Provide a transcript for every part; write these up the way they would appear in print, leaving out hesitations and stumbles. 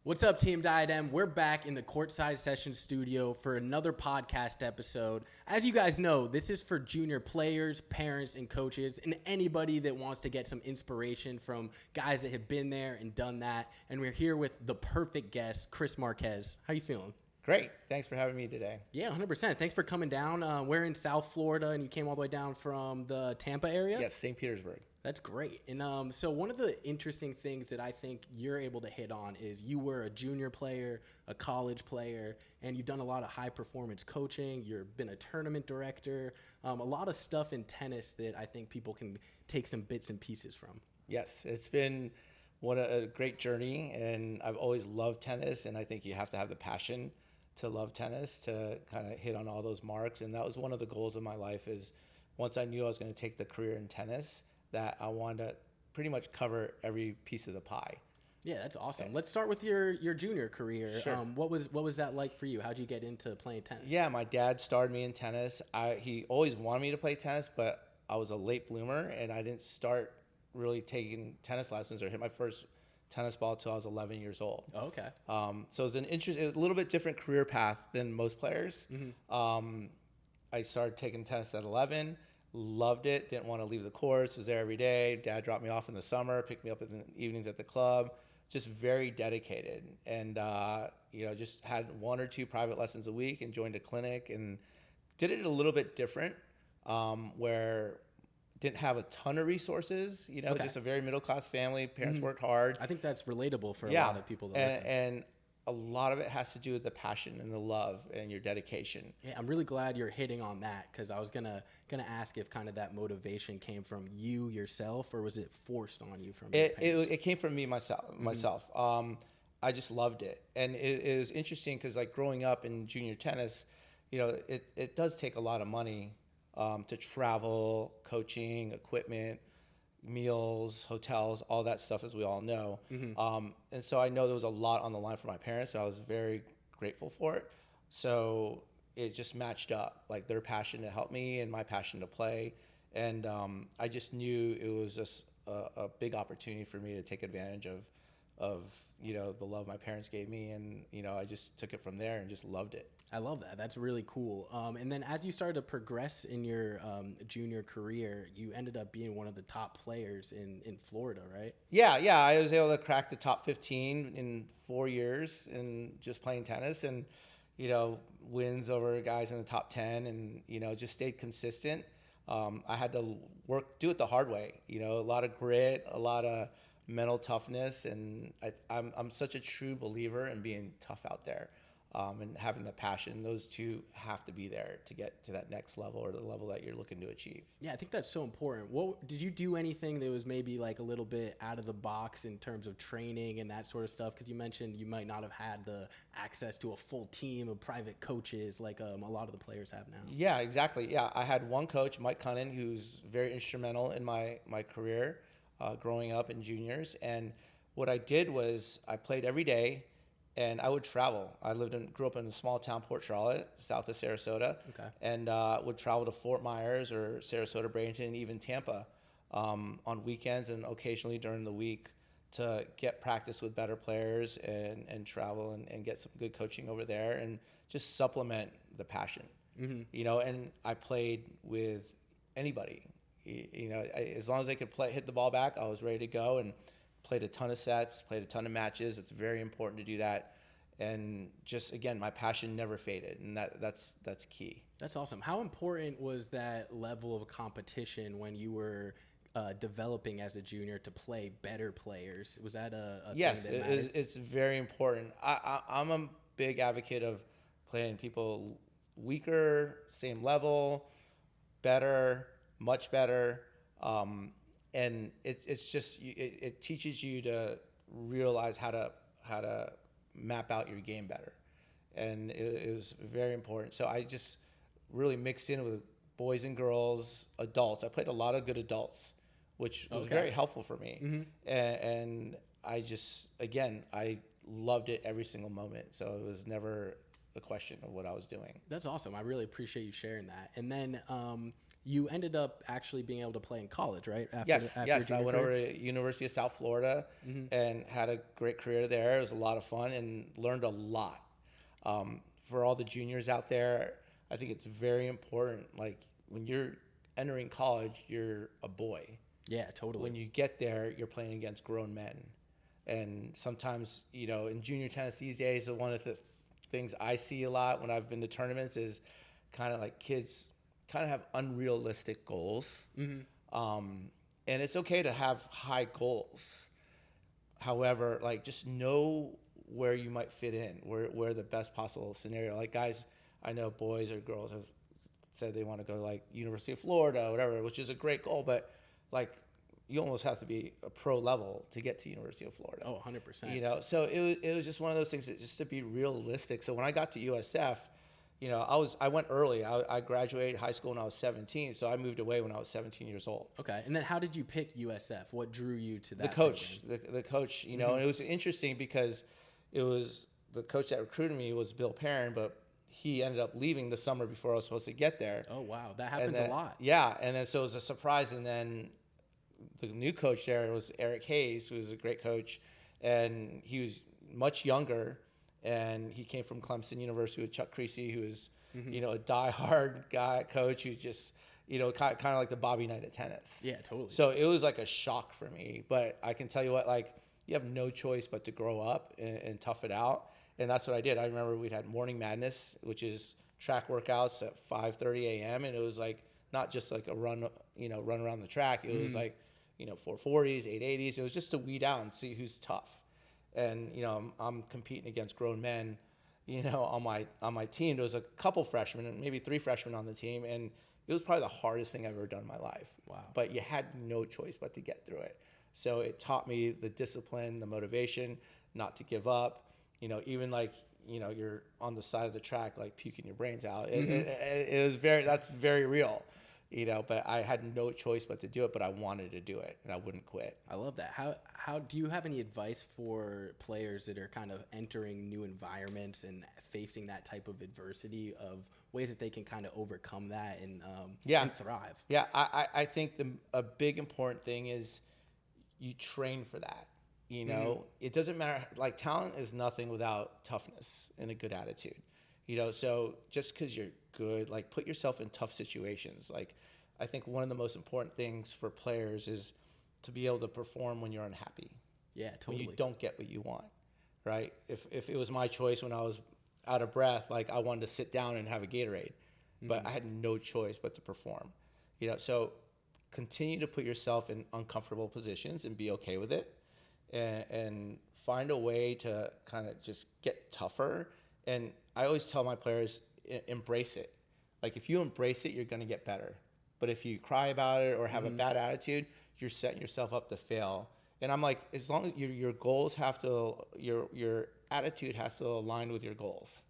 What's up, Team Diadem? We're back in the Courtside Sessions studio for another podcast episode. As you guys know, this is for junior players, parents, and coaches, and anybody that wants to get some inspiration from guys that have been there and done that. And we're here with the perfect guest, Chris Marquez. How you feeling? Great. Thanks for having me today. Yeah, 100%. Thanks for coming down. We're in South Florida, and you came all the way down from the Tampa area? Yes, St. Petersburg. That's great. And so one of the interesting things that I think you're able to hit on is you were a junior player, a college player, and you've done a lot of high-performance coaching. You've been a tournament director, a lot of stuff in tennis that I think people can take some bits and pieces from. Yes, it's been a great journey, and I've always loved tennis, and I think you have to have the passion to love tennis to kind of hit on all those marks. And that was one of the goals of my life is once I knew I was going to take the career in tennis, that I wanted to pretty much cover every piece of the pie. Yeah, that's awesome. Let's start with your junior career. Sure. What was that like for you? How'd you get into playing tennis? Yeah, my dad started me in tennis. He always wanted me to play tennis, but I was a late bloomer, and I didn't start really taking tennis lessons or hit my first tennis ball until I was 11 years old. Oh, okay. So it was a little bit different career path than most players. Mm-hmm. I started taking tennis at 11. Loved it. Didn't want to leave the courts. Was there every day. Dad dropped me off in the summer, picked me up in the evenings at the club. Just very dedicated, and just had one or two private lessons a week, and joined a clinic, and did it a little bit different, where didn't have a ton of resources. Okay. Just a very middle class family. Parents worked hard. I think that's relatable for a lot of people that listen. And a lot of it has to do with the passion and the love and your dedication. Yeah, I'm really glad you're hitting on that, because I was gonna ask if kind of that motivation came from you yourself, or was it forced on you from your parents? It came from me myself. I just loved it, and it was interesting because like growing up in junior tennis, it does take a lot of money to travel, coaching, equipment, meals, hotels, all that stuff, as we all know. Mm-hmm. And so I know there was a lot on the line for my parents, and I was very grateful for it. So it just matched up, like their passion to help me and my passion to play. And I just knew it was just a big opportunity for me to take advantage of the love my parents gave me. And, I just took it from there and just loved it. I love that. That's really cool. And then as you started to progress in your junior career, you ended up being one of the top players in Florida, right? Yeah. I was able to crack the top 15 in 4 years in just playing tennis, and, wins over guys in the top 10, and, just stayed consistent. I had to do it the hard way, a lot of grit, a lot of mental toughness. And I'm such a true believer in being tough out there. And having the passion. Those two have to be there to get to that next level, or the level that you're looking to achieve. Yeah, I think that's so important. Did you do anything that was maybe like a little bit out of the box in terms of training and that sort of stuff? Because you mentioned you might not have had the access to a full team of private coaches like a lot of the players have now. Yeah, exactly. Yeah, I had one coach, Mike Cunnin, who's very instrumental in my career growing up in juniors. And what I did was I played every day. And I would travel. I grew up in a small town, Port Charlotte, south of Sarasota. Okay. And would travel to Fort Myers or Sarasota, Bradenton, even Tampa on weekends and occasionally during the week to get practice with better players and travel and get some good coaching over there and just supplement the passion. Mm-hmm. And I played with anybody. As long as they could hit the ball back, I was ready to go, and played a ton of sets, played a ton of matches. It's very important to do that. And just, again, my passion never faded, and that's key. That's awesome. How important was that level of competition when you were developing as a junior to play better players? Was that a yes, thing that mattered? It's very important. I'm a big advocate of playing people weaker, same level, better, much better. And it's just it teaches you to realize how to map out your game better, and it was very important. So I just really mixed in with boys and girls, adults. I played a lot of good adults, which was very helpful for me. Mm-hmm. And I just, again, I loved it every single moment. So it was never a question of what I was doing. That's awesome. I really appreciate you sharing that. And then you ended up actually being able to play in college, right? Yes. I went over to University of South Florida and had a great career there. It was a lot of fun and learned a lot. For all the juniors out there, I think it's very important. Like when you're entering college, you're a boy. Yeah, totally. When you get there, you're playing against grown men. And sometimes, in junior tennis these days, one of the things I see a lot when I've been to tournaments is kind of like kids kind of have unrealistic goals. And it's okay to have high goals. However, like just know where you might fit in, where the best possible scenario. Like guys, I know boys or girls have said they want to go like University of Florida or whatever, which is a great goal, but like you almost have to be a pro level to get to University of Florida. Oh, 100%. So it was just one of those things that just to be realistic. So when I got to USF, I went early. I graduated high school when I was 17, so I moved away when I was 17 years old. Okay, and then how did you pick USF? What drew you to that? The coach, the coach, and it was interesting because it was the coach that recruited me was Bill Perrin, but he ended up leaving the summer before I was supposed to get there. Oh, wow, that happens a lot. Yeah, and then so it was a surprise, and then the new coach there was Eric Hayes, who was a great coach, and he was much younger. And he came from Clemson University with Chuck Creasy, who is, a diehard coach who just, kind of like the Bobby Knight of tennis. Yeah, totally. So it was like a shock for me. But I can tell you what, like, you have no choice but to grow up and tough it out. And that's what I did. I remember we had Morning Madness, which is track workouts at 5:30 a.m. And it was like not just like a run around the track. It was like, 440s, 880s. It was just to weed out and see who's tough. And I'm competing against grown men, on my team. There was a couple freshmen and maybe 3 freshmen on the team, and it was probably the hardest thing I've ever done in my life. Wow! But you had no choice but to get through it. So it taught me the discipline, the motivation, not to give up. Even like you're on the side of the track like puking your brains out. It was that's very real. But I had no choice but to do it, but I wanted to do it and I wouldn't quit. I love that. How do you have any advice for players that are kind of entering new environments and facing that type of adversity, of ways that they can kind of overcome that and thrive? Yeah. I think a big important thing is you train for that. It doesn't matter. Like talent is nothing without toughness and a good attitude. So just because you're good, like put yourself in tough situations. Like I think one of the most important things for players is to be able to perform when you're unhappy. Yeah, totally. When you don't get what you want, right? If it was my choice when I was out of breath, like I wanted to sit down and have a Gatorade, but I had no choice but to perform. So continue to put yourself in uncomfortable positions and be okay with it, and find a way to kind of just get tougher. And I always tell my players, embrace it. Like if you embrace it, you're going to get better. But if you cry about it or have a bad attitude, you're setting yourself up to fail. And I'm like, as long as your goals have to, your attitude has to align with your goals.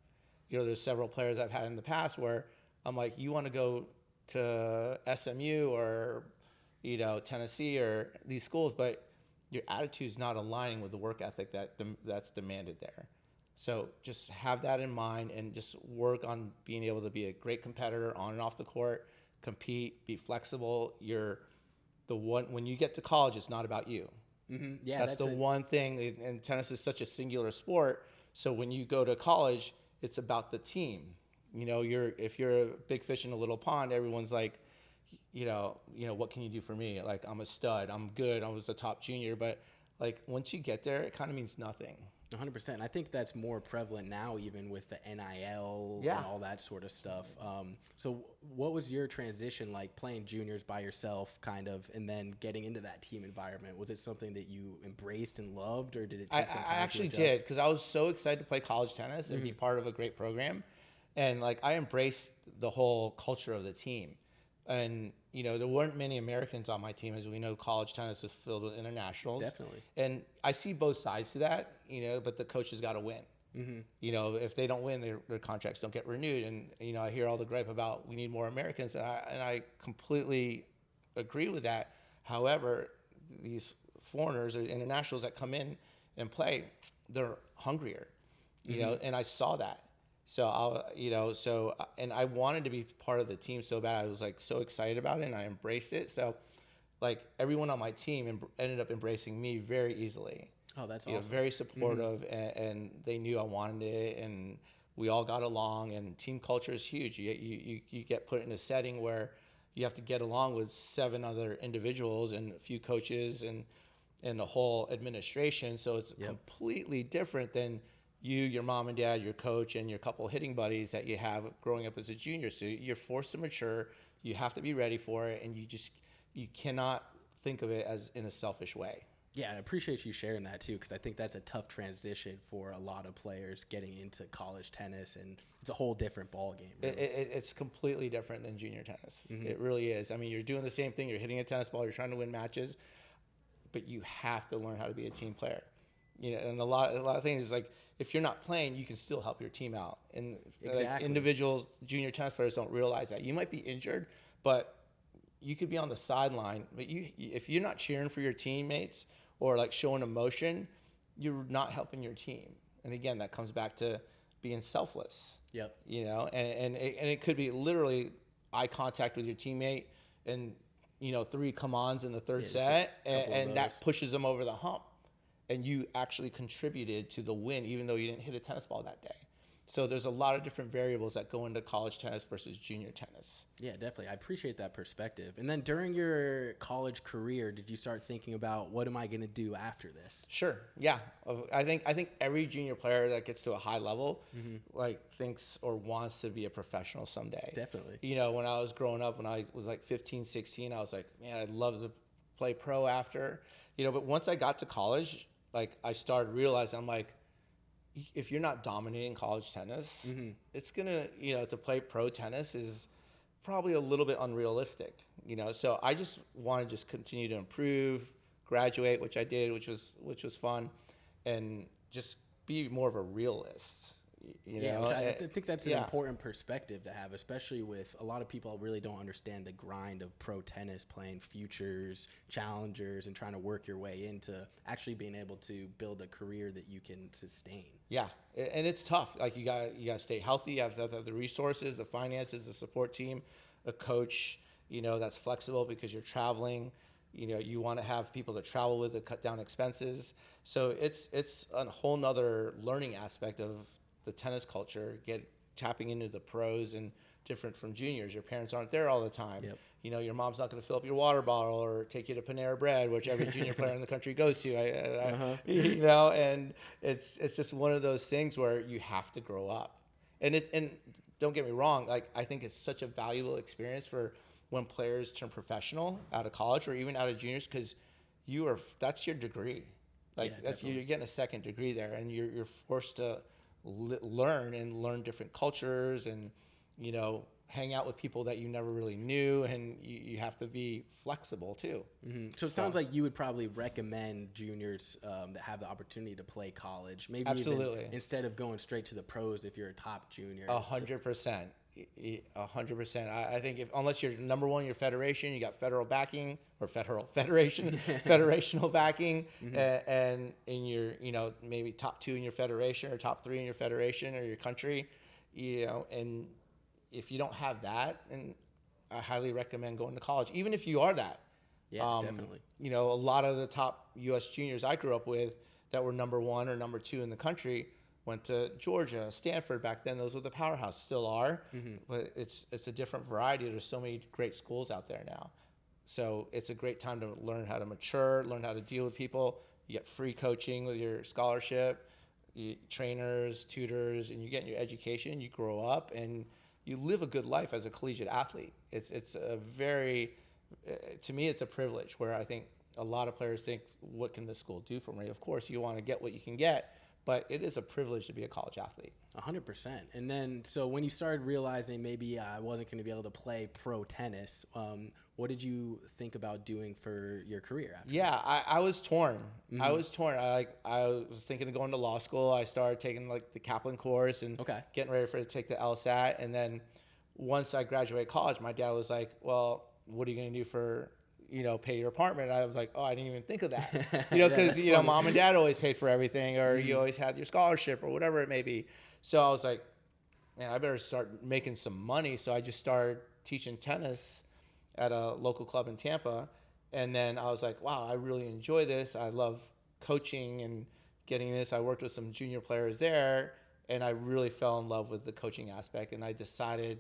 There's several players I've had in the past where I'm like, you want to go to SMU or, Tennessee or these schools, but your attitude's not aligning with the work ethic that's demanded there. So just have that in mind and just work on being able to be a great competitor on and off the court, compete, be flexible. When you get to college, it's not about you. Yeah, that's the one thing. And tennis is such a singular sport. So when you go to college, it's about the team. If you're a big fish in a little pond, everyone's like, what can you do for me? Like I'm a stud, I'm good, I was a top junior, but like once you get there, it kind of means nothing. 100%. I think that's more prevalent now, even with the NIL and all that sort of stuff. So what was your transition like, playing juniors by yourself kind of, and then getting into that team environment? Was it something that you embraced and loved, or did it take some time? I actually did, because I was so excited to play college tennis and be part of a great program. And like I embraced the whole culture of the team. And, there weren't many Americans on my team. As we know, college tennis is filled with internationals. Definitely. And I see both sides to that, but the coaches got to win. If they don't win, their contracts don't get renewed. And, I hear all the gripe about we need more Americans. And I completely agree with that. However, these foreigners or internationals that come in and play, they're hungrier, and I saw that. So and I wanted to be part of the team so bad. I was like so excited about it, and I embraced it. So like everyone on my team ended up embracing me very easily. Oh, that's awesome. Very supportive, and they knew I wanted it, and we all got along. And team culture is huge. You get put in a setting where you have to get along with 7 other individuals and a few coaches and the whole administration. So it's completely different than you, your mom and dad, your coach, and your couple hitting buddies that you have growing up as a junior. So you're forced to mature. You have to be ready for it, and you cannot think of it as in a selfish way. Yeah, I appreciate you sharing that too, because I think that's a tough transition for a lot of players getting into college tennis, and it's a whole different ball game. Really. It's completely different than junior tennis. It really is. I mean, you're doing the same thing. You're hitting a tennis ball. You're trying to win matches, but you have to learn how to be a team player. And a lot of things is like if you're not playing, you can still help your team out. And like individual junior tennis players don't realize that. You might be injured, but you could be on the sideline. But if you're not cheering for your teammates or like showing emotion, you're not helping your team. And again, that comes back to being selfless. Yep. And it could be literally eye contact with your teammate and 3 come-ons in the third set, and that pushes them over the hump. And you actually contributed to the win, even though you didn't hit a tennis ball that day. So there's a lot of different variables that go into college tennis versus junior tennis. Yeah, definitely. I appreciate that perspective. And then during your college career, did you start thinking about what am I going to do after this? Sure. Yeah. I think every junior player that gets to a high level like thinks or wants to be a professional someday. Definitely. When I was growing up, when I was like 15, 16, I was like, man, I'd love to play pro after. But once I got to college, like I started realizing, I'm like, if you're not dominating college tennis, it's gonna, to play pro tennis is probably a little bit unrealistic, So I just want to continue to improve, graduate, which I did, which was fun, and just be more of a realist. I think that's an important perspective to have, especially with a lot of people really don't understand the grind of pro tennis, playing futures, challengers, and trying to work your way into actually being able to build a career that you can sustain. Yeah, and it's tough. Like you got to stay healthy. You have to have the resources, the finances, the support team, a coach, that's flexible because you're traveling. You want to have people to travel with to cut down expenses. So it's a whole nother learning aspect of the tennis culture, tapping into the pros and different from juniors. Your parents aren't there all the time. Yep. Your mom's not going to fill up your water bottle or take you to Panera Bread, which every junior player in the country goes to. And it's just one of those things where you have to grow up. And don't get me wrong, like I think it's such a valuable experience for when players turn professional out of college or even out of juniors, because that's your degree. Like you're getting a second degree there, and you're forced to learn different cultures and hang out with people that you never really knew, and you have to be flexible too. So it sounds like you would probably recommend juniors that have the opportunity to play college, maybe absolutely, even instead of going straight to the pros if you're a top junior. 100%. 100%. I think unless you're number one in your federation, you got federal backing or federational backing, and you're maybe top 2 in your federation or top 3 in your federation or your country, and if you don't have that, then I highly recommend going to college, even if you are that. Yeah, definitely. A lot of the top U.S. juniors I grew up with that were number 1 or number 2 in the country went to Georgia, Stanford back then. Those were the powerhouse, still are, but it's a different variety. There's so many great schools out there now. So it's a great time to learn how to mature, learn how to deal with people. You get free coaching with your scholarship, trainers, tutors, and you get your education. You grow up and you live a good life as a collegiate athlete. It's a very, to me, it's a privilege where I think a lot of players think, what can this school do for me? Of course, you want to get what you can get, but it is a privilege to be a college athlete. 100%. And then, so when you started realizing maybe I wasn't going to be able to play pro tennis, what did you think about doing for your career after that? I was torn. I was torn. I was thinking of going to law school. I started taking like the Kaplan course and getting ready to take the LSAT. And then once I graduated college, my dad was like, well, what are you going to do for pay your apartment? And I was like, oh, I didn't even think of that, because, mom and dad always paid for everything, or you always had your scholarship or whatever it may be. So I was like, man, I better start making some money. So I just started teaching tennis at a local club in Tampa. And then I was like, wow, I really enjoy this. I love coaching and getting this. I worked with some junior players there, and I really fell in love with the coaching aspect. And I decided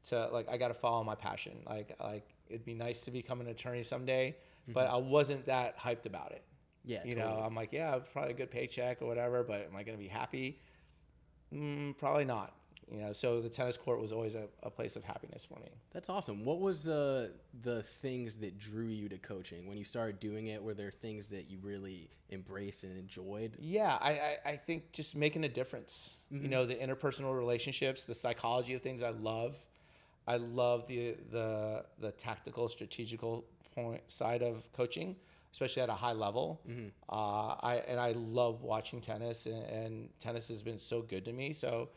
to, like, I got to follow my passion. Like it'd be nice to become an attorney someday, but I wasn't that hyped about it. Yeah, You totally. know, I'm like, yeah, probably a good paycheck or whatever, but am I going to be happy? Probably not. You know, so the tennis court was always a place of happiness for me. That's awesome. What was the things that drew you to coaching when you started doing it? Were there things that you really embraced and enjoyed? Yeah, I think just making a difference. You know, the interpersonal relationships, the psychology of things I love. I love the tactical, strategical point side of coaching, especially at a high level. I love watching tennis, and tennis has been so good to me. So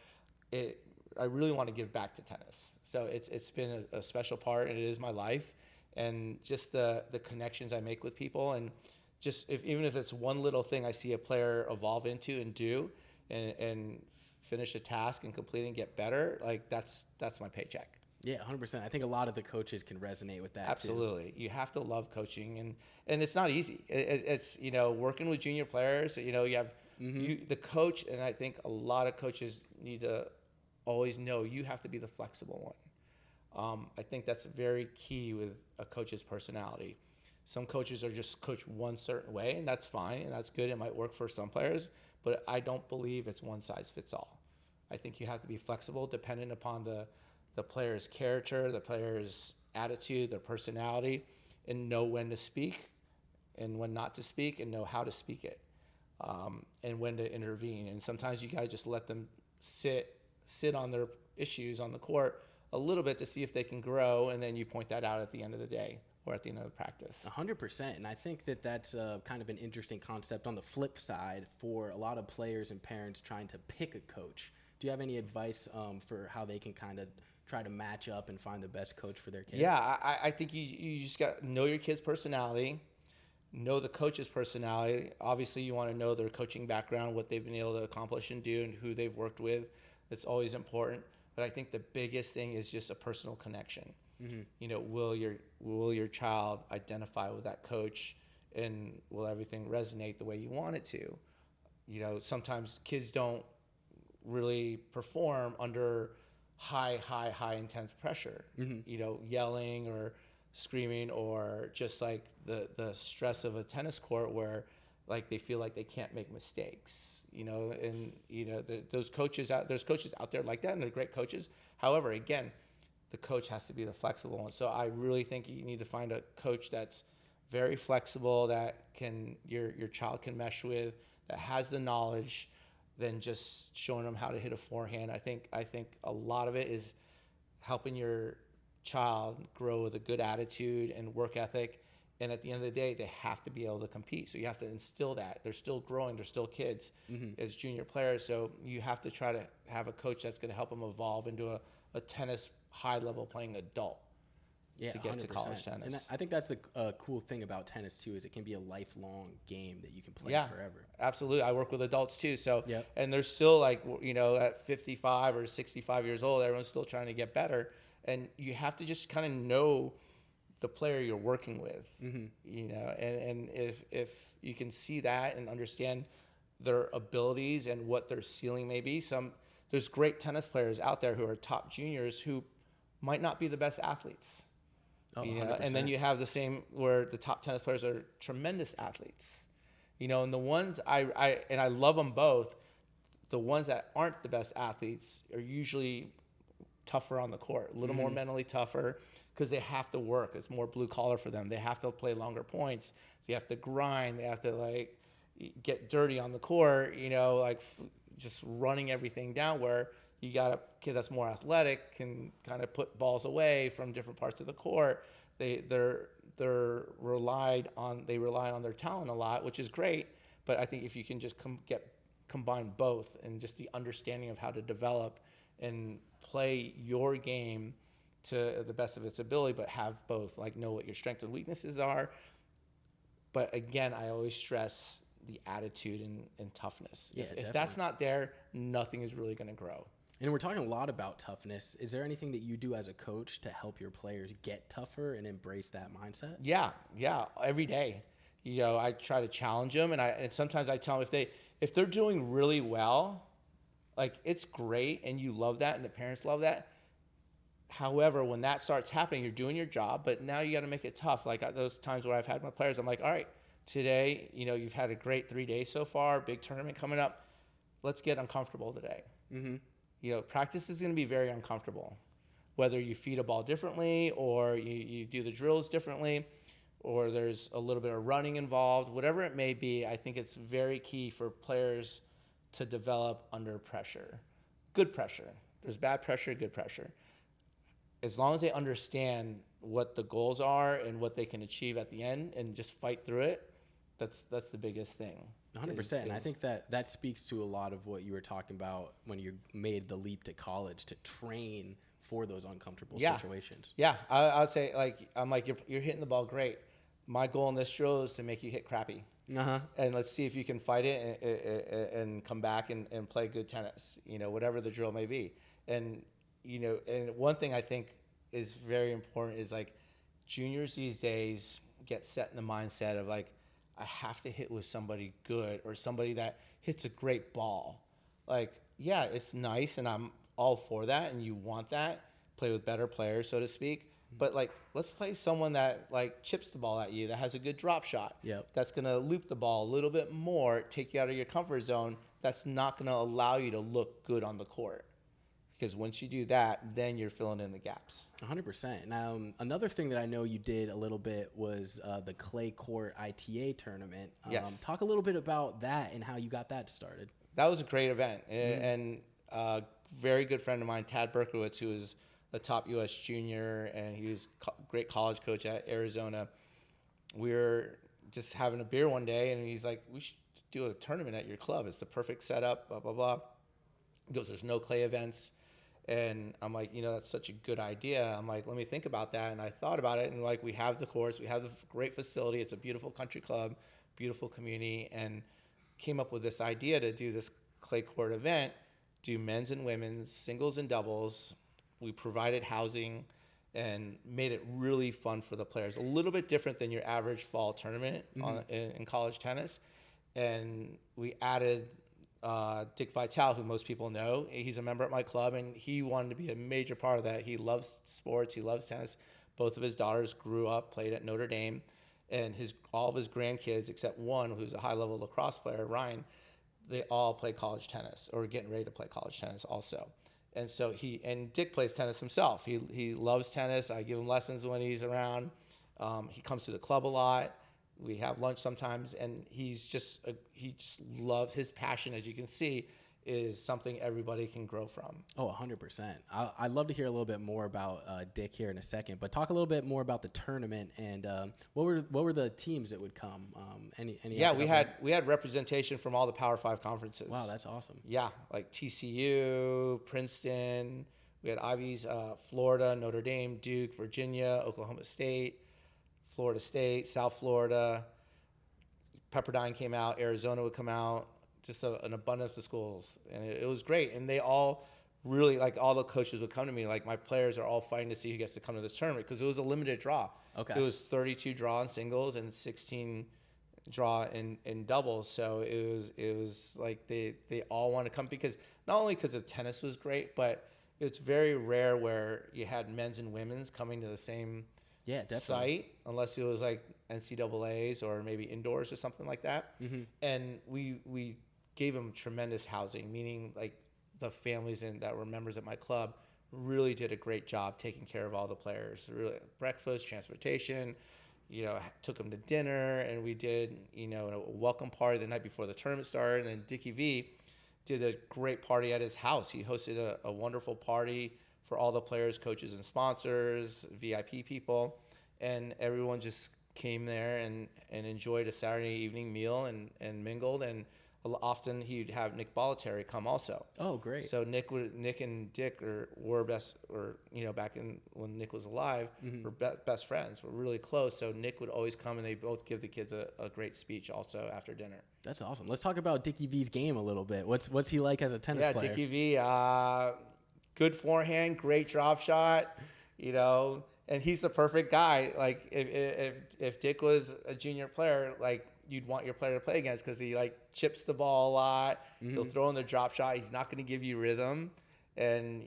I really want to give back to tennis. So it's been a special part, and it is my life. And just the connections I make with people, and just even if it's one little thing I see a player evolve into and do, and finish a task and complete and get better, like that's my paycheck. Yeah, 100%. I think a lot of the coaches can resonate with that. Absolutely. You have to love coaching, and it's not easy. It's, you know, working with junior players, you know, you have the coach, and I think a lot of coaches need to always know you have to be the flexible one. I think that's very key with a coach's personality. Some coaches are just coached one certain way, and that's fine, and that's good. It might work for some players, but I don't believe it's one size fits all. I think you have to be flexible depending upon the player's character, the player's attitude, their personality, and know when to speak and when not to speak, and know how to speak it, and when to intervene. And sometimes you got to just let them sit on their issues on the court a little bit to see if they can grow, and then you point that out at the end of the day or at the end of the practice. 100%. And I think that that's kind of an interesting concept on the flip side for a lot of players and parents trying to pick a coach. Do you have any advice for how they can kind of try to match up and find the best coach for their kids? Yeah, I think you just got to know your kid's personality, know the coach's personality. Obviously, you want to know their coaching background, what they've been able to accomplish and do, and who they've worked with. That's always important. But I think the biggest thing is just a personal connection. You know, will your child identify with that coach, and will everything resonate the way you want it to? You know, sometimes kids don't really perform under high intense pressure. You know, yelling or screaming, or just like the stress of a tennis court where like they feel like they can't make mistakes, you know. And you know, there's coaches out there like that, and they're great coaches. However, again, the coach has to be the flexible one. So I really think you need to find a coach that's very flexible, that your child can mesh with, that has the knowledge, than just showing them how to hit a forehand. I think a lot of it is helping your child grow with a good attitude and work ethic. And at the end of the day, they have to be able to compete. So you have to instill that. They're still growing. They're still kids as junior players. So you have to try to have a coach that's going to help them evolve into a tennis high-level playing adult to get 100%. to college tennis. And I think that's the cool thing about tennis, too, is it can be a lifelong game that you can play forever. Absolutely. I work with adults, too. So, Yep. And they're still like, you know, at 55 or 65 years old, everyone's still trying to get better. And you have to just kind of know the player you're working with, you know, and if you can see that and understand their abilities and what their ceiling may be. There's great tennis players out there who are top juniors who might not be the best athletes. Oh, You know, and then you have the same where the top tennis players are tremendous athletes, you know, and the ones I love them both. The ones that aren't the best athletes are usually tougher on the court, a little more mentally tougher, because they have to work. It's more blue collar for them. They have to play longer points. They have to grind. They have to like get dirty on the court, you know, like just running everything down, where you got a kid that's more athletic, can kind of put balls away from different parts of the court. They rely on their talent a lot, which is great. But I think if you can just combine both, and just the understanding of how to develop and play your game to the best of its ability, but have both, like know what your strengths and weaknesses are. But again, I always stress the attitude and toughness. Yeah, If that's not there, nothing is really going to grow. And we're talking a lot about toughness. Is there anything that you do as a coach to help your players get tougher and embrace that mindset? Yeah, every day. I try to challenge them, and sometimes I tell them if they're doing really well, like it's great, and you love that, and the parents love that. However, when that starts happening, you're doing your job, but now you got to make it tough. Like those times where I've had my players, I'm like, all right, today, you've had a great 3 days so far, big tournament coming up. Let's get uncomfortable today. Mm-hmm. Practice is going to be very uncomfortable, whether you feed a ball differently or you do the drills differently, or there's a little bit of running involved, whatever it may be. I think it's very key for players to develop under pressure. Good pressure. There's bad pressure, good pressure. As long as they understand what the goals are and what they can achieve at the end and just fight through it, that's the biggest thing. 100%. And I think that speaks to a lot of what you were talking about when you made the leap to college to train for those uncomfortable situations. Yeah, I'd say you're hitting the ball great. My goal in this drill is to make you hit crappy. And let's see if you can fight it and come back and play good tennis, whatever the drill may be. And one thing I think is very important is like juniors these days get set in the mindset of like, I have to hit with somebody good or somebody that hits a great ball. Like, yeah, it's nice and I'm all for that and you want that, play with better players, so to speak. But like, let's play someone that like chips the ball at you, that has a good drop shot. Yep. That's going to loop the ball a little bit more, take you out of your comfort zone. That's not going to allow you to look good on the court. Because once you do that, then you're filling in the gaps. 100%. Now, another thing that I know you did a little bit was the Clay Court ITA Tournament. Yes. Talk a little bit about that and how you got that started. That was a great event. And a very good friend of mine, Tad Berkowitz, who is a top U.S. junior, and he was a great college coach at Arizona. We were just having a beer one day, and he's like, we should do a tournament at your club. It's the perfect setup, blah, blah, blah. He goes, there's no clay events. And I'm like, that's such a good idea. I'm like, let me think about that. And I thought about it, and like, we have the courts, we have the great facility. It's a beautiful country club, beautiful community, and came up with this idea to do this clay court event, do men's and women's, singles and doubles. We provided housing and made it really fun for the players. A little bit different than your average fall tournament in college tennis. And we added Dick Vitale, who most people know. He's a member at my club, and he wanted to be a major part of that. He loves sports. He loves tennis. Both of his daughters grew up, played at Notre Dame, and all of his grandkids, except one who's a high-level lacrosse player, Ryan, they all play college tennis or are getting ready to play college tennis also. And so Dick plays tennis himself. He loves tennis. I give him lessons when he's around. He comes to the club a lot. We have lunch sometimes, and he just loves his passion. As you can see, is something everybody can grow from. Oh, 100%. I'd love to hear a little bit more about Dick here in a second, but talk a little bit more about the tournament and what were the teams that would come? Yeah, we had representation from all the Power 5 conferences. Wow, that's awesome. Yeah, like TCU, Princeton. We had Ivies, Florida, Notre Dame, Duke, Virginia, Oklahoma State, Florida State, South Florida. Pepperdine came out. Arizona would come out. Just an abundance of schools, and it was great. And they all really, like, all the coaches would come to me, like, my players are all fighting to see who gets to come to this tournament because it was a limited draw. Okay. It was 32 draw in singles and 16 draw in doubles. So it was like they all want to come because not only because the tennis was great, but it's very rare where you had men's and women's coming to the same site, unless it was like NCAAs or maybe indoors or something like that. Mm-hmm. And we gave them tremendous housing, meaning like the families that were members at my club really did a great job taking care of all the players. Really, breakfast, transportation, took them to dinner, and we did, a welcome party the night before the tournament started. And then Dickie V did a great party at his house. He hosted a wonderful party for all the players, coaches, and sponsors, VIP people, and everyone just came there and enjoyed a Saturday evening meal and mingled. And often he'd have Nick Bollettieri come also. Oh, great. So Nick and Dick were best, or back in when Nick was alive, were best friends. We're really close. So Nick would always come, and they both give the kids a great speech also after dinner. That's awesome. Let's talk about Dickie V's game a little bit. What's he like as a tennis player? Yeah, Dickie V, good forehand, great drop shot, and he's the perfect guy. Like if Dick was a junior player, like you'd want your player to play against, because he like chips the ball a lot. He'll throw in the drop shot. He's not going to give you rhythm, and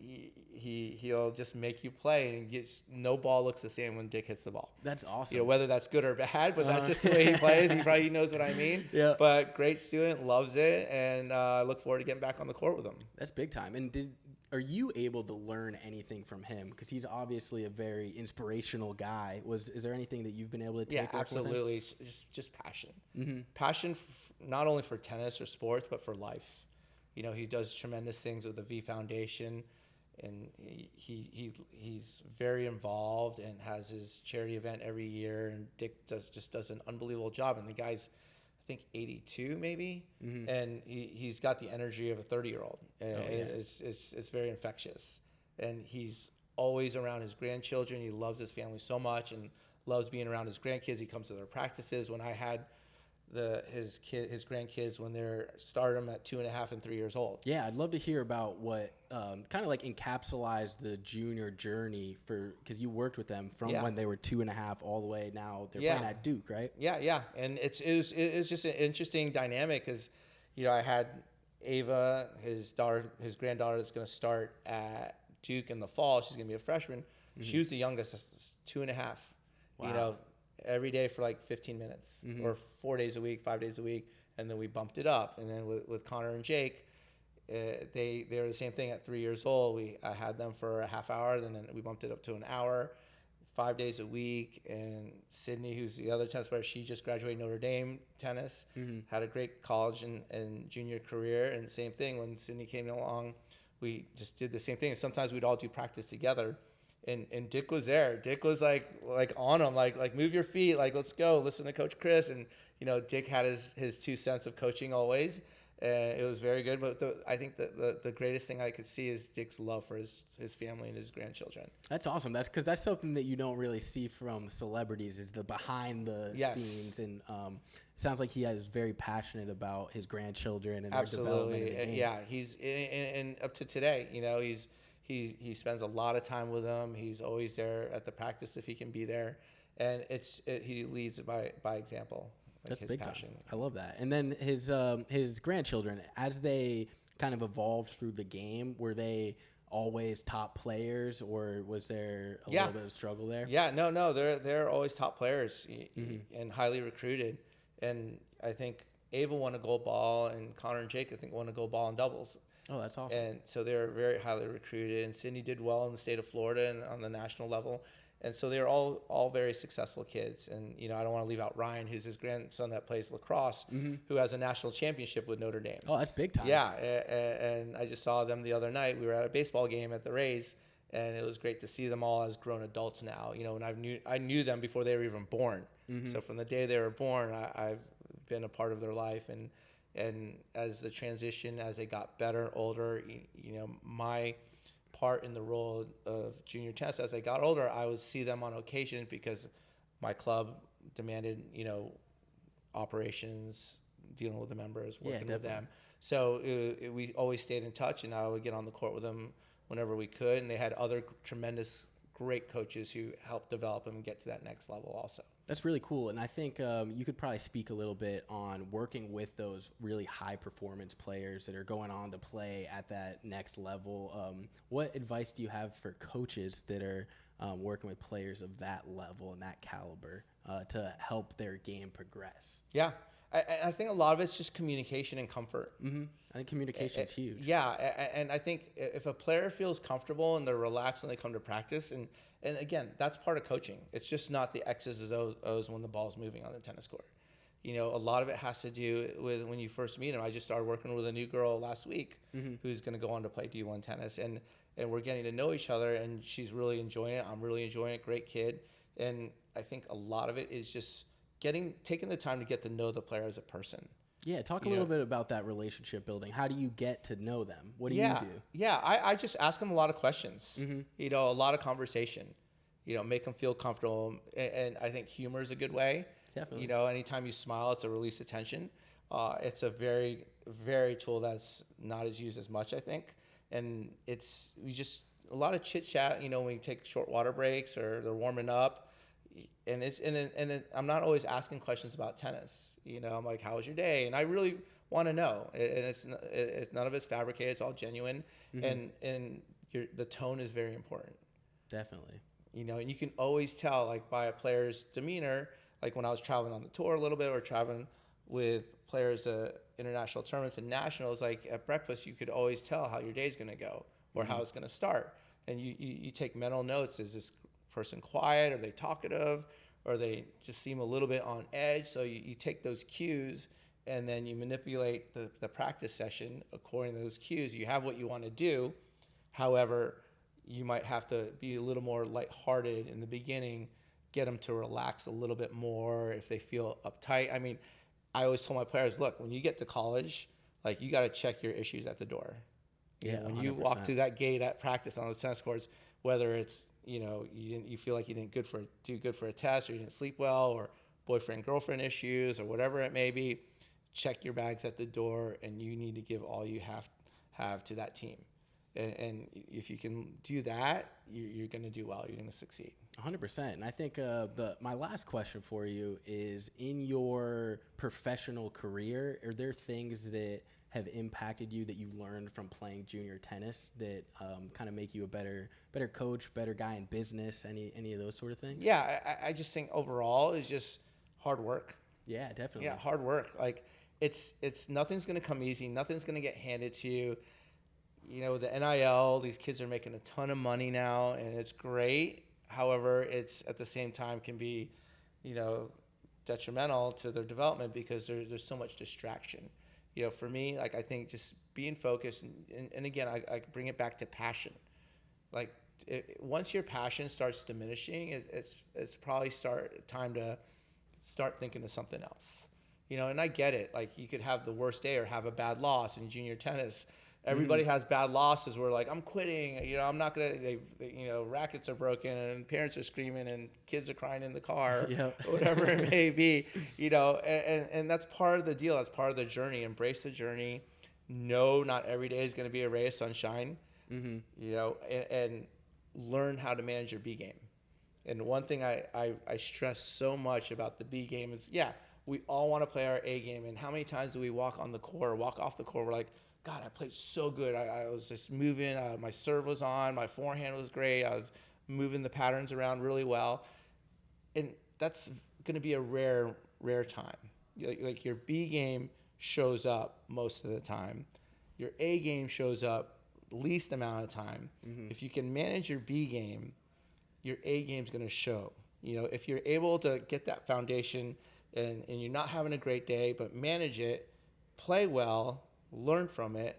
he'll just make you play. And no ball looks the same when Dick hits the ball. That's awesome. Whether that's good or bad, but that's just the way he plays. He probably knows what I mean. Yeah. But great student, loves it, and I look forward to getting back on the court with him. That's big time. And are you able to learn anything from him? Because he's obviously a very inspirational guy. Is there anything that you've been able to take? Yeah, absolutely. It's just passion. Passion, not only for tennis or sports, but for life. He does tremendous things with the V Foundation, and he's very involved and has his charity event every year. And Dick does an unbelievable job. And the guy's, I think, 82 maybe, and he's got the energy of a 30-year-old. And it's very infectious. And he's always around his grandchildren. He loves his family so much and loves being around his grandkids. He comes to their practices. When I had his grandkids, when they're started them at 2.5 and 3 years old. Yeah, I'd love to hear about what kind of like encapsulates the junior journey because you worked with them from when they were 2.5 all the way now they're playing at Duke, right? Yeah, and it was just an interesting dynamic because I had Ava, his granddaughter, that's going to start at Duke in the fall. She's going to be a freshman. She was the youngest, 2.5. Wow. Every day for like 15 minutes or 4 days a week, 5 days a week. And then we bumped it up. And then with Connor and Jake, they were the same thing at 3 years old. I had them for a half hour, and then we bumped it up to an hour, 5 days a week. And Sydney, who's the other tennis player, she just graduated Notre Dame tennis, had a great college and junior career. And same thing, when Sydney came along, we just did the same thing. Sometimes we'd all do practice together. And Dick was there. Dick was like on him, like move your feet, like let's go, listen to Coach Chris. And Dick had his 2 cents of coaching always, and it was very good. But I think the greatest thing I could see is Dick's love for his family and his grandchildren. That's awesome. Because that's something that you don't really see from celebrities, is the behind the scenes. And it sounds like he is very passionate about his grandchildren and their development in the game. Yeah, he's and up to today, He spends a lot of time with them. He's always there at the practice if he can be there, and he leads by example. That's big passion. I love that. And then his grandchildren, as they kind of evolved through the game, were they always top players, or was there a little bit of struggle there? Yeah, no, they're always top players and highly recruited. And I think Ava won a gold ball, and Connor and Jake, I think, won a gold ball in doubles. Oh, that's awesome. And so they were very highly recruited. And Sydney did well in the state of Florida and on the national level. And so they were all very successful kids. And, I don't want to leave out Ryan, who's his grandson that plays lacrosse, who has a national championship with Notre Dame. Oh, that's big time. Yeah, and I just saw them the other night. We were at a baseball game at the Rays, and it was great to see them all as grown adults now. And I knew them before they were even born. So from the day they were born, I've been a part of their life. And as the transition, as they got better, older, my part in the role of junior tennis, as I got older, I would see them on occasion because my club demanded, operations, dealing with the members, working with them. So we always stayed in touch, and I would get on the court with them whenever we could. And they had other tremendous, great coaches who helped develop them and get to that next level also. That's really cool. And I think you could probably speak a little bit on working with those really high performance players that are going on to play at that next level. What advice do you have for coaches that are working with players of that level and that caliber to help their game progress? Yeah. I think a lot of it's just communication and comfort. I think communication is huge. Yeah, and I think if a player feels comfortable and they're relaxed when they come to practice, and again, that's part of coaching. It's just not the X's and O's when the ball's moving on the tennis court. A lot of it has to do with when you first meet them. I just started working with a new girl last week who's going to go on to play D1 tennis, and we're getting to know each other, and she's really enjoying it. I'm really enjoying it. Great kid. And I think a lot of it is just taking the time to get to know the player as a person. Yeah, talk a little bit about that relationship building. How do you get to know them? What do you do? Yeah, I just ask them a lot of questions, a lot of conversation, make them feel comfortable. And I think humor is a good way. Definitely. Anytime you smile, it's a release of tension. It's a very, very tool that's not as used as much, I think. And a lot of chit chat, when we take short water breaks or they're warming up. And I'm not always asking questions about tennis. I'm like, how was your day? And I really want to know. And it's none of it's fabricated. It's all genuine. And the tone is very important. Definitely. And you can always tell, like, by a player's demeanor, like when I was traveling on the tour a little bit or traveling with players to international tournaments and nationals, like at breakfast, you could always tell how your day's going to go or how it's going to start. And you take mental notes. Is this person quiet? Are they talkative? Or they just seem a little bit on edge? So you take those cues and then you manipulate the practice session according to those cues. You have what you want to do. However, you might have to be a little more lighthearted in the beginning, get them to relax a little bit more if they feel uptight. I mean, I always tell my players, look, when you get to college, like, you got to check your issues at the door. When 100%. You walk through that gate at practice on those tennis courts, whether it's you feel like you didn't do good for a test, or you didn't sleep well, or boyfriend girlfriend issues, or whatever it may be, check your bags at the door, and you need to give all you have to that team. And if you can do that, you're going to do well. You're going to succeed. 100%. And I think my last question for you is, in your professional career, are there things that have impacted you that you learned from playing junior tennis that kind of make you a better coach, better guy in business, any of those sort of things? Yeah, I just think overall is just hard work. Yeah, definitely. Yeah, hard work. Like, it's nothing's going to come easy. Nothing's going to get handed to you. The NIL, these kids are making a ton of money now, and it's great. However, it's at the same time can be, detrimental to their development because there's so much distraction. For me, like, I think just being focused, and again, I bring it back to passion. Like, once your passion starts diminishing, it's probably time to start thinking of something else. And I get it. Like, you could have the worst day or have a bad loss in junior tennis. Everybody has bad losses where, like, I'm quitting, I'm not going to, rackets are broken and parents are screaming and kids are crying in the car, whatever it may be, and that's part of the deal. That's part of the journey. Embrace the journey. No, not every day is going to be a ray of sunshine, and learn how to manage your B game. And one thing I stress so much about the B game is, we all want to play our A game. And how many times do we walk on the court or walk off the court? We're like, God, I played so good. I was just moving. My serve was on. My forehand was great. I was moving the patterns around really well. And that's going to be a rare time. Like, your B game shows up most of the time. Your A game shows up least amount of time. If you can manage your B game, your A game's going to show. If you're able to get that foundation and you're not having a great day, but manage it, play well, learn from it,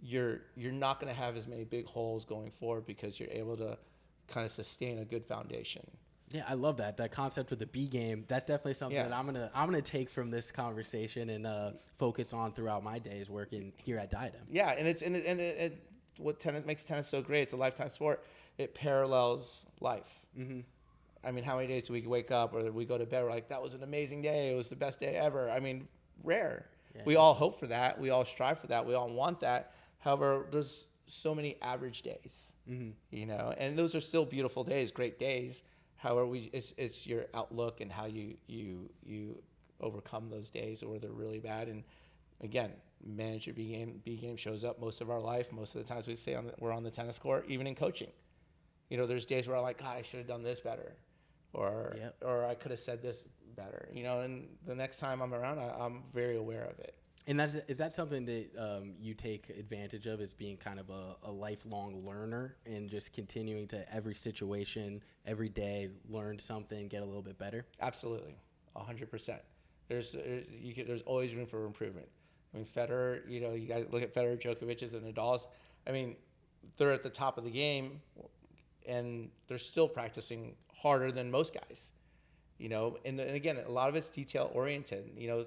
you're not going to have as many big holes going forward because you're able to kind of sustain a good foundation. Yeah, I love that concept with the B game. That's definitely something that I'm gonna take from this conversation and focus on throughout my days working here at Diadem. Yeah, and it what makes tennis so great. It's a lifetime sport. It parallels life. I mean, how many days do we wake up or we go to bed? We're like, that was an amazing day. It was the best day ever. I mean, rare. Yeah, we all hope for that. We all strive for that. We all want that. However, there's so many average days, and those are still beautiful days, great days. However, it's your outlook and how you overcome those days, or they're really bad. And again, manage your B game. B game shows up most of our life. Most of the times we're on the tennis court, even in coaching. There's days where I'm like, God, I should have done this better, or I could have said this better, and the next time I'm around, I'm very aware of it. And is that something that you take advantage of, as being kind of a lifelong learner and just continuing to every situation, every day, learn something, get a little bit better? Absolutely, 100%. There's always room for improvement. I mean, Federer, you guys look at Federer, Djokovic's, and Nadal's. I mean, they're at the top of the game, and they're still practicing harder than most guys. you know, and again, a lot of it's detail oriented. You know,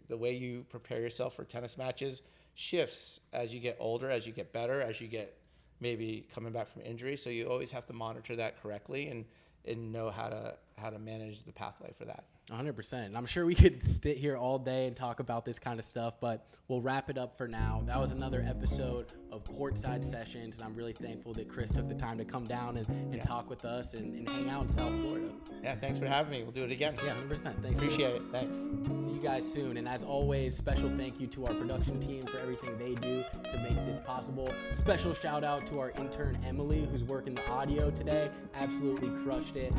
the way you prepare yourself for tennis matches shifts as you get older, as you get better, as you get maybe coming back from injury. So you always have to monitor that correctly and know how to manage the pathway for that. 100%. And I'm sure we could sit here all day and talk about this kind of stuff, but we'll wrap it up for now. That was another episode of Courtside Sessions, and I'm really thankful that Chris took the time to come down and talk with us and hang out in South Florida. Yeah, thanks for having me. We'll do it again. Yeah, 100%. Thanks. Appreciate it. Thanks. See you guys soon. And as always, special thank you to our production team for everything they do to make this possible. Special shout out to our intern, Emily, who's working the audio today. Absolutely crushed it.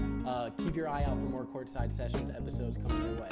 Keep your eye out for more Courtside Sessions episodes coming your way.